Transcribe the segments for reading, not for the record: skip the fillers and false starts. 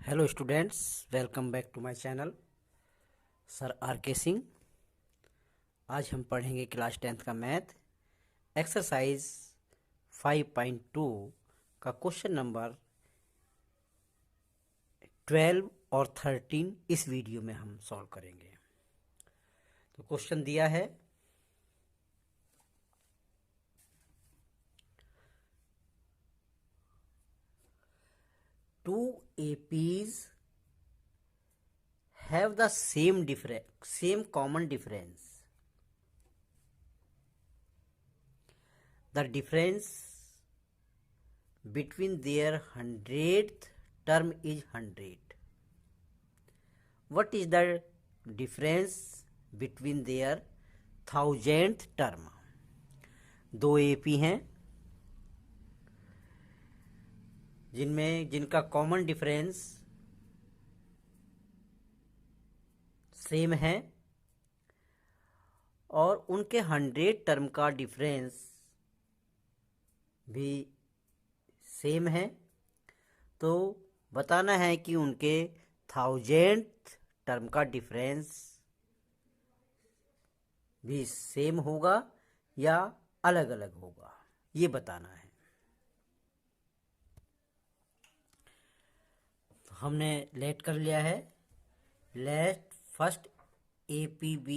Hello students, welcome back to my channel sir R K Singh. आज हम पढ़ेंगे class 10th का मैथ एक्सरसाइज 5.2 का क्वेश्चन नंबर 12 और 13 इस वीडियो में हम सॉल्व करेंगे। तो क्वेश्चन दिया है, to APs have the same common difference. The difference between their 100th term is 100. What is the difference between their 1000th term? दो AP हैं जिनका कॉमन डिफरेंस सेम है और उनके 100 टर्म का डिफरेंस भी सेम है। तो बताना है कि उनके 1000th टर्म का डिफरेंस भी सेम होगा या अलग अलग होगा, ये बताना है। तो हमने लेट कर लिया है। Let first APB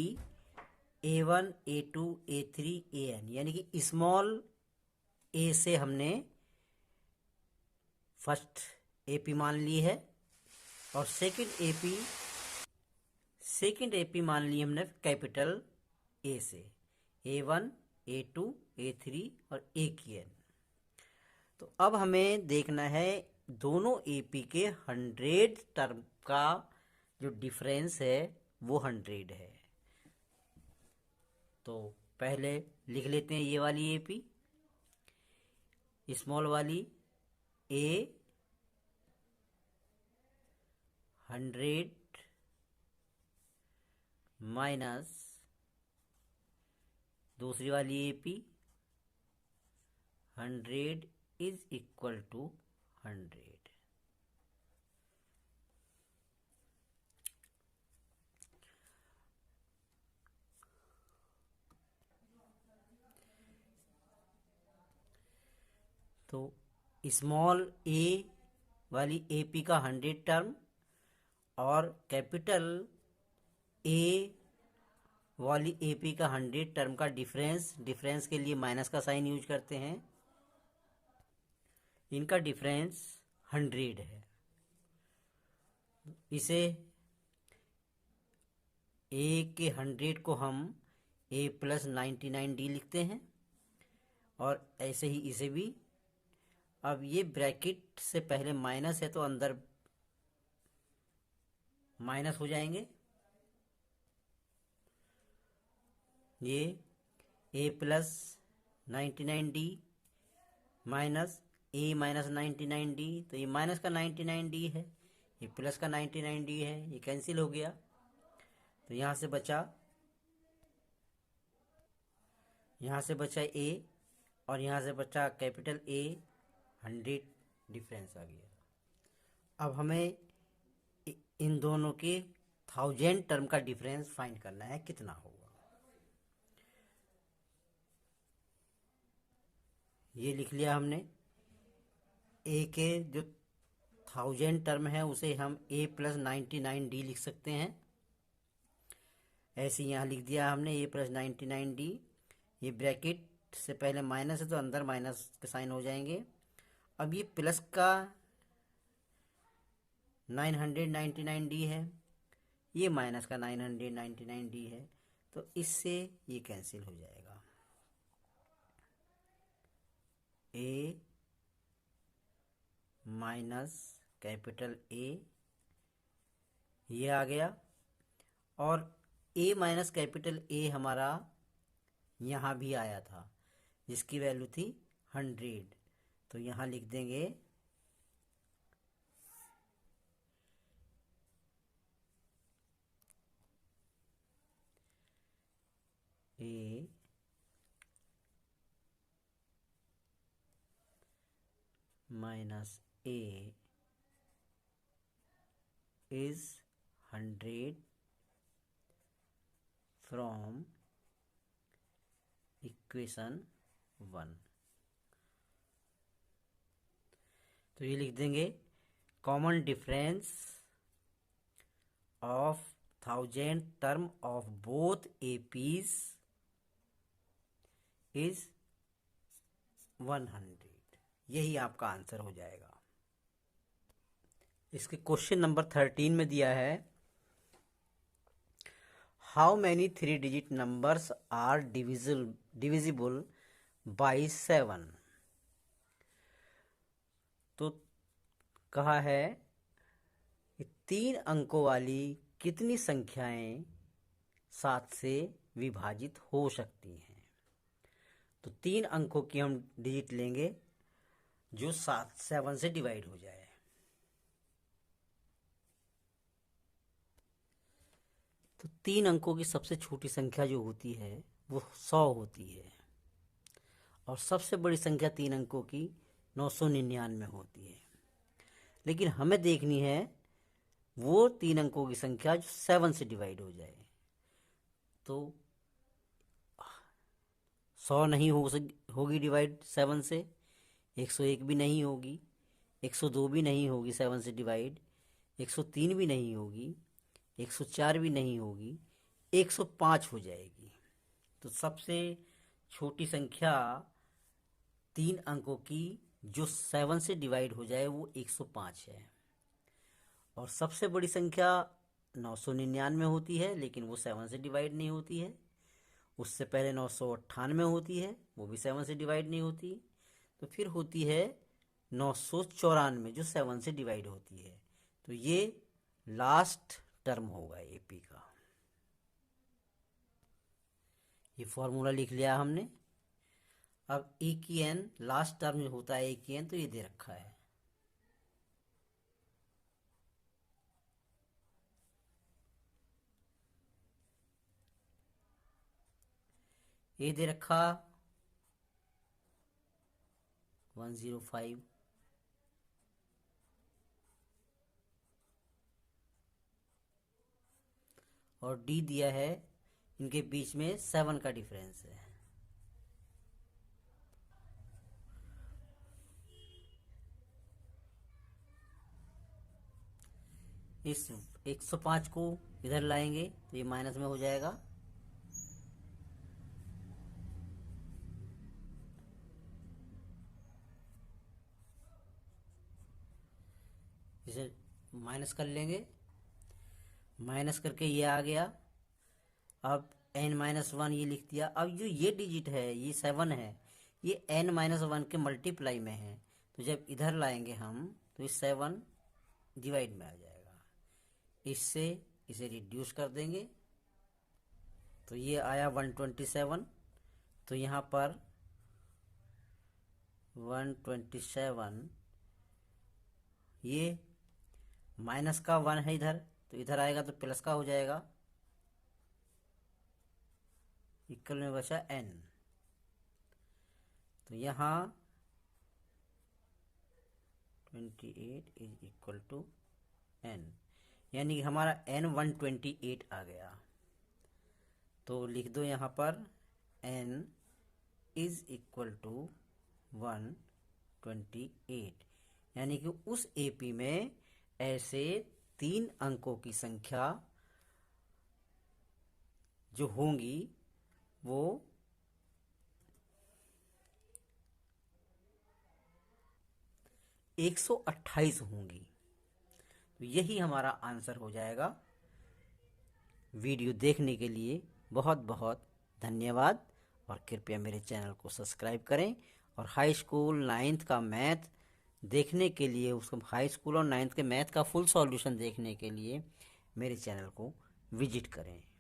A1 A2 A3 AN, यानी कि स्मॉल ए से हमने फर्स्ट AP मान ली है और सेकंड AP मान ली हमने कैपिटल A से, A1 A2 A3 और AN। तो अब हमें देखना है दोनों AP के 100 टर्म का जो डिफरेंस है वो 100 है। तो पहले लिख लेते हैं ये वाली AP, स्मॉल वाली A 100 माइनस दूसरी वाली AP 100 इज इक्वल टू 100। तो स्मॉल A वाली AP का 100 टर्म और कैपिटल A वाली AP का 100 टर्म का डिफरेंस के लिए माइनस का साइन यूज करते हैं। इनका डिफरेंस 100 है। इसे A के 100 को हम A प्लस 99D लिखते हैं और ऐसे ही इसे भी। अब ये ब्रैकेट से पहले माइनस है तो अंदर माइनस हो जाएंगे। ये A plus 99D minus A minus 99D, तो ये माइनस का 99D है, ये प्लस का 99D है, ये कैंसिल हो गया। तो यहाँ से बचा A और यहाँ से बचा कैपिटल A, 100 डिफरेंस आ गया। अब हमें इन दोनों के 1000 टर्म का डिफरेंस फाइंड करना है, कितना होगा। ये लिख लिया हमने। A के जो 1000 टर्म है उसे हम A प्लस 99D लिख सकते हैं। ऐसे यहाँ लिख दिया हमने A प्लस 99D। ये ब्रैकेट से पहले माइनस है तो अंदर माइनस के साइन हो जाएंगे। अब ये प्लस का 999D है, ये माइनस का 999D है, तो इससे ये कैंसिल हो जाएगा। A माइनस कैपिटल A ये आ गया और A माइनस कैपिटल A हमारा यहाँ भी आया था जिसकी वैल्यू थी 100। तो यहाँ लिख देंगे A minus A is 100 from equation 1। तो ये लिख देंगे common difference of 1000 term of both APs is 100। यही आपका आंसर हो जाएगा। इसके क्वेश्चन नंबर 13 में दिया है how many 3 digit numbers are divisible by 7। तो कहा है कि 3 अंकों वाली कितनी संख्याएं 7 से विभाजित हो सकती हैं। तो 3 अंकों की हम डिजिट लेंगे जो 7 से डिवाइड हो जाए। तो 3 अंकों की सबसे छोटी संख्या जो होती है वो 100 होती है और सबसे बड़ी संख्या 3 अंकों की 999 होती है। लेकिन हमें देखनी है वो 3 अंकों की संख्या जो 7 से डिवाइड हो जाए। तो 100 नहीं होगी डिवाइड 7 से, 101 भी नहीं होगी, 102 भी नहीं होगी 7 से डिवाइड, 103 भी नहीं होगी, 104 भी नहीं होगी, 105 हो जाएगी। तो सबसे छोटी संख्या 3 अंकों की जो 7 से डिवाइड हो जाए वो 105 है। और सबसे बड़ी संख्या 999 होती है, लेकिन वो 7 से डिवाइड नहीं होती है। उससे पहले 998 होती है, वो भी 7 से डिवाइड नहीं होती। तो फिर होती है 994 जो 7 से डिवाइड होती है। तो ये लास्ट टर्म होगा एपी का। ये फॉर्मूला लिख लिया हमने। अब ए की एन लास्ट टर्म जो होता है ए की एन, तो ये दे रखा है। ये दे रखा 105, और डी दिया है, इनके बीच में 7 का डिफरेंस है। इस 105 को इधर लाएंगे तो ये माइनस में हो जाएगा। इसे माइनस कर लेंगे, माइनस करके ये आ गया। अब n-1 ये लिख दिया। अब जो ये डिजिट है ये 7 है, ये n-1 के मल्टीप्लाई में है। तो जब इधर लाएंगे हम तो ये 7 डिवाइड में आ जाएगा। इससे इसे रिड्यूस कर देंगे तो ये आया 127। तो यहाँ पर 127, ये माइनस का 1 है इधर, तो इधर आएगा तो प्लस का हो जाएगा। इक्वल में बचा n। तो यहाँ 28 इज इक्वल टू n, यानी कि हमारा n 128 आ गया। तो लिख दो यहाँ पर n इज इक्वल टू 128, यानी कि उस एपी में ऐसे 3 अंकों की संख्या जो होंगी वो 128 होंगी। तो यही हमारा आंसर हो जाएगा। वीडियो देखने के लिए बहुत बहुत धन्यवाद, और कृपया मेरे चैनल को सब्सक्राइब करें। और हाई स्कूल 9th का मैथ देखने के लिए, उसको हाई स्कूल और 9th के मैथ का फुल सॉल्यूशन देखने के लिए मेरे चैनल को विजिट करें।